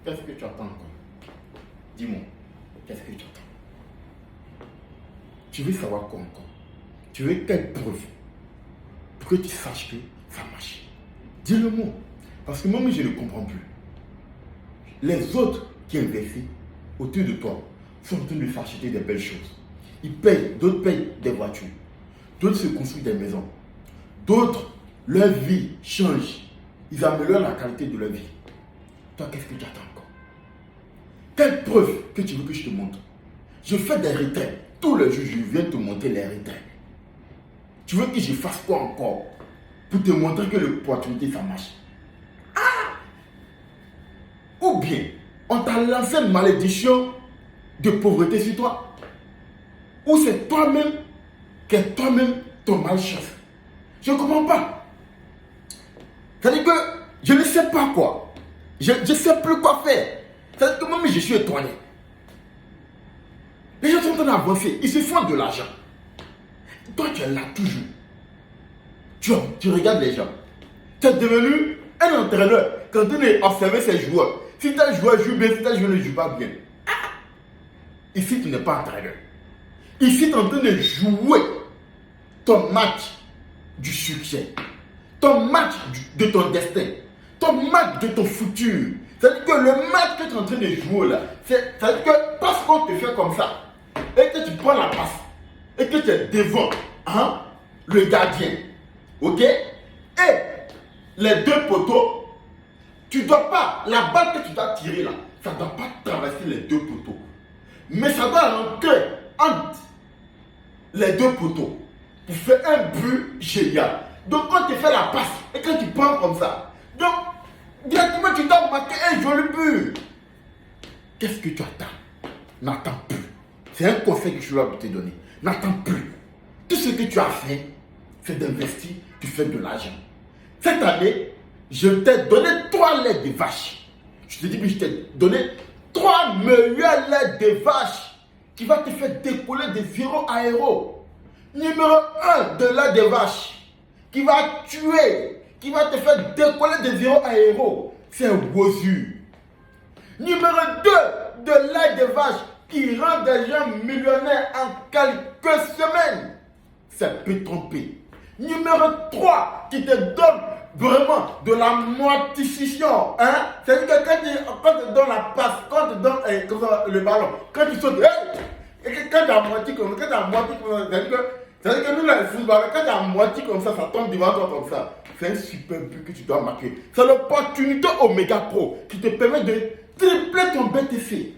Qu'est-ce que tu attends encore? Dis-moi, qu'est-ce que tu attends? Tu veux savoir quoi encore? Tu veux quelle preuve pour que tu saches que ça marche? Dis-le-moi. Parce que moi, je ne comprends plus. Les autres qui investissent autour de toi sont en train de s'acheter des belles choses. Ils payent, d'autres payent des voitures. D'autres se construisent des maisons. D'autres, leur vie change. Ils améliorent la qualité de leur vie. Toi, qu'est-ce que tu attends encore? Quelle preuve que tu veux que je te montre? Je fais des retraits. Tous les jours, je viens te montrer les retraits. Tu veux que je fasse quoi encore pour te montrer que l'opportunité, ça marche? Ou bien, on t'a lancé une malédiction de pauvreté sur toi? Ou c'est toi-même qui est toi-même ton malchance? Je ne comprends pas. C'est-à-dire que je ne sais pas quoi. Je ne sais plus quoi faire. C'est-à-dire que moi, je suis étonné. Les gens sont en train d'avancer. Ils se font de l'argent. Toi, tu es là toujours. Tu regardes les gens. Tu es devenu un entraîneur quand tu es observé ces joueurs. Si tel joueur joue bien, si tel joueur ne joue pas bien. Ici, tu n'es pas entraîneur. Ici, tu es en train de jouer ton match du succès. Ton match de ton destin. Ton match de ton futur. C'est-à-dire que le match que tu es en train de jouer là, c'est-à-dire que parce qu'on te fait comme ça, et que tu prends la passe, et que tu es devant le gardien, ok? Et les deux poteaux, tu ne dois pas, la balle que tu dois tirer là, ça ne doit pas traverser les deux poteaux. Mais ça doit rentrer entre les deux poteaux pour faire un but génial. Donc quand tu fais la passe et quand tu prends comme ça, donc directement tu dois marquer un joli but. Qu'est-ce que tu attends? N'attends plus. C'est un conseil que je dois te donner. N'attends plus. Tout ce que tu as fait, c'est d'investir, tu fais de l'argent. Cette année, je t'ai donné 3 laits de vache. Je te dis que je t'ai donné 3 meilleurs laits de vache qui va te faire décoller de 0 à héros. Numéro 1 de lait de vache qui va tuer, qui va te faire décoller de 0 à héros, c'est un Wozu. Numéro 2 de lait de vache qui rend des gens millionnaires en quelques semaines, c'est Pétrompé. Numéro 3 qui te donne vraiment de la mortification. C'est-à-dire que quand tu donnes la passe, quand tu donnes le ballon, quand tu sautes, quand tu as moitié comme ça, c'est-à-dire que nous, les footballeurs, quand tu as moitié comme ça tombe devant toi comme ça. C'est un super but que tu dois marquer. C'est l'opportunité Omega Pro qui te permet de tripler ton BTC.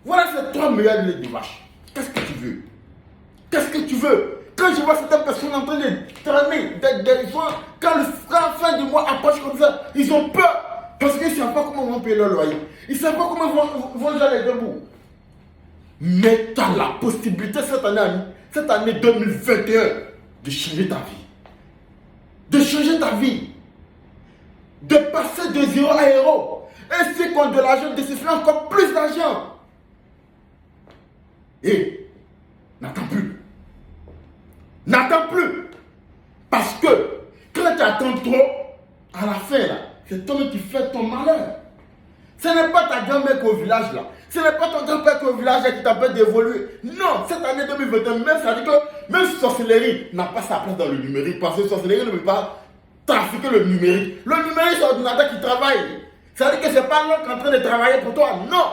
Voilà ces 3 meilleurs laits de vache. Qu'est-ce que tu veux? Qu'est-ce que tu veux? Quand je vois certaines personnes en train de traîner, des gens, quand la fin du mois approche comme ça, ils ont peur. Parce qu'ils ne savent pas comment vont payer leur loyer. Ils ne savent pas comment vont gérer les debout. Mais tu as la possibilité cette année 2021 de changer ta vie. De changer ta vie. De passer de 0 à héros. Et si tu as de l'argent, de se faire encore plus d'argent. Et n'attends plus. N'attends plus. Parce que quand tu attends trop, à la fin là, c'est toi qui fais ton malheur. Ce n'est pas ta grand-mère qui est au village là. Ce n'est pas ton grand-père qui est au village qui t'empêche d'évoluer. Non, cette année 2021, même ça dit que même sorcellerie n'a pas sa place dans le numérique. Parce que sorcellerie ne peut pas trafiquer le numérique. Le numérique, c'est l'ordinateur qui travaille. Ça veut dire que ce n'est pas l'homme qui est en train de travailler pour toi. Non.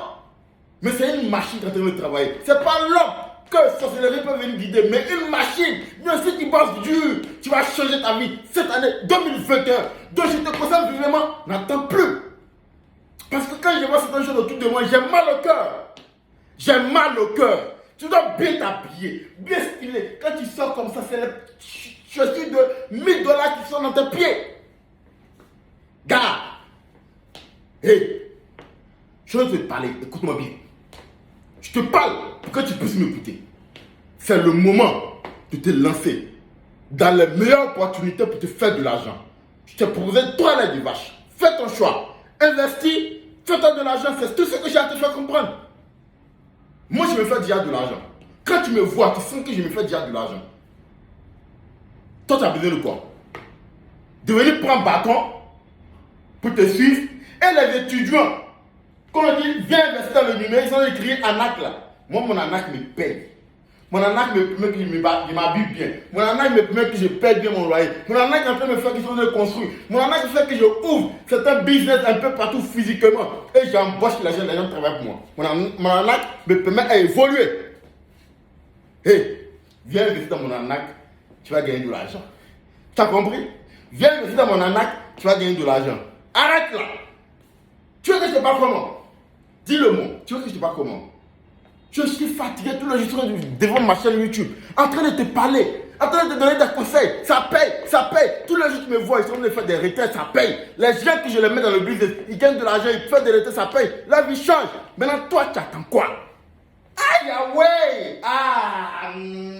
Mais c'est une machine qui est en train de travailler. Ce n'est pas l'homme que sorcellerie peut venir guider, mais une machine. Bien sûr, tu bosses dur, tu vas changer ta vie cette année 2021. Donc je te conseille vraiment, n'attends plus. Parce que quand je vois certaines choses autour de moi, j'ai mal au cœur. J'ai mal au cœur. Tu dois bien t'habiller, bien stylé. Quand tu sors comme ça, c'est les chaussures de 1000 dollars qui sont dans tes pieds. Gars, hé, je vais te parler, écoute-moi bien. Je te parle pour que tu puisses m'écouter. C'est le moment de te lancer dans les meilleures opportunités pour te faire de l'argent. Je t'ai proposé 3 laits de vache. Fais ton choix. Investis, fais-toi de l'argent. C'est tout ce que j'ai à te faire comprendre. Moi, je me fais déjà de l'argent. Quand tu me vois, tu sens que je me fais déjà de l'argent. Toi, tu as besoin de quoi? De venir prendre bâton pour te suivre. Et les étudiants Quand on dit viens investir dans le numérique, ils ont écrit ANAC là. Moi, mon ANAC me paye. Mon ANAC me permet que je m'habille bien. Mon ANAC me permet que je paye bien mon loyer. Mon ANAC est en train de me faire que je construire. Mon ANAC fait que je ouvre certains business un peu partout physiquement. Et j'embauche les gens travaillent pour moi. Mon ANAC me permet d'évoluer. Hé, viens investir dans mon ANAC, tu vas gagner de l'argent. Tu as compris? Viens investir dans mon ANAC, tu vas gagner de l'argent. Arrête là. Tu veux que je te parle comment? Dis le mot. Tu veux que je te parle comment? Je suis fatigué tout le jour devant ma chaîne YouTube, en train de te parler, en train de te donner des conseils. Ça paye, ça paye. Tous les jours tu me vois, ils sont en train de faire des retraites, ça paye. Les gens que je les mets dans le business, ils gagnent de l'argent, ils font des retraites, ça paye. La vie change. Maintenant, toi, tu attends quoi? Aïe, ouais. Aïe.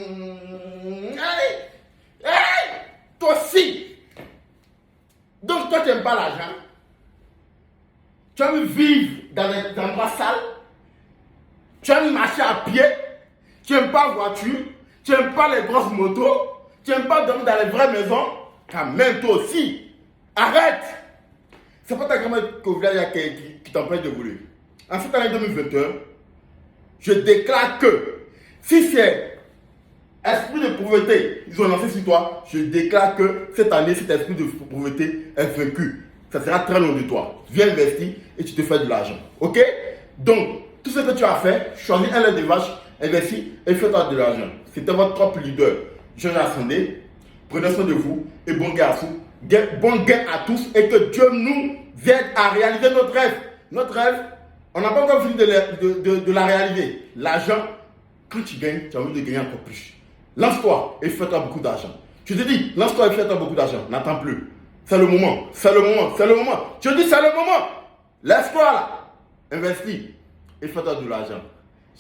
Toi aussi. Donc, toi, tu n'aimes pas l'argent. Tu aimes vivre dans les endroits sales. Tu aimes marcher à pied, tu n'aimes pas la voiture, tu n'aimes pas les grosses motos, tu n'aimes pas dormir dans les vraies maisons, quand même toi aussi. Arrête! C'est pas ta grand-mère qui t'empêche de voler. En cette année 2021, je déclare que si c'est esprit de pauvreté, ils ont lancé sur toi, je déclare que cette année, cet esprit de pauvreté est vaincu. Ça sera très long de toi. Viens investir et tu te fais de l'argent. Ok? Donc, tout ce que tu as fait, choisis un lait de vache, investis et fais-toi de l'argent. C'était votre propre leader, Georges Ascendé. Prenez soin de vous et bon gain à tous et que Dieu nous aide à réaliser notre rêve. Notre rêve, on n'a pas encore fini de la réaliser. L'argent, quand tu gagnes, tu as envie de gagner encore plus. Lance-toi et fais-toi beaucoup d'argent. Je te dis, lance-toi et fais-toi beaucoup d'argent. N'attends plus. C'est le moment. C'est le moment. C'est le moment. Je te dis, c'est le moment. Laisse-toi là. Investis. Et faites-toi de l'argent.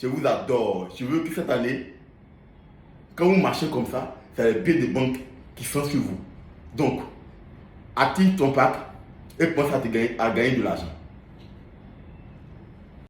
Je vous adore. Je veux que cette année, quand vous marchez comme ça, c'est les pieds des banques qui sont sur vous. Donc, active ton pack et pense à gagner de l'argent.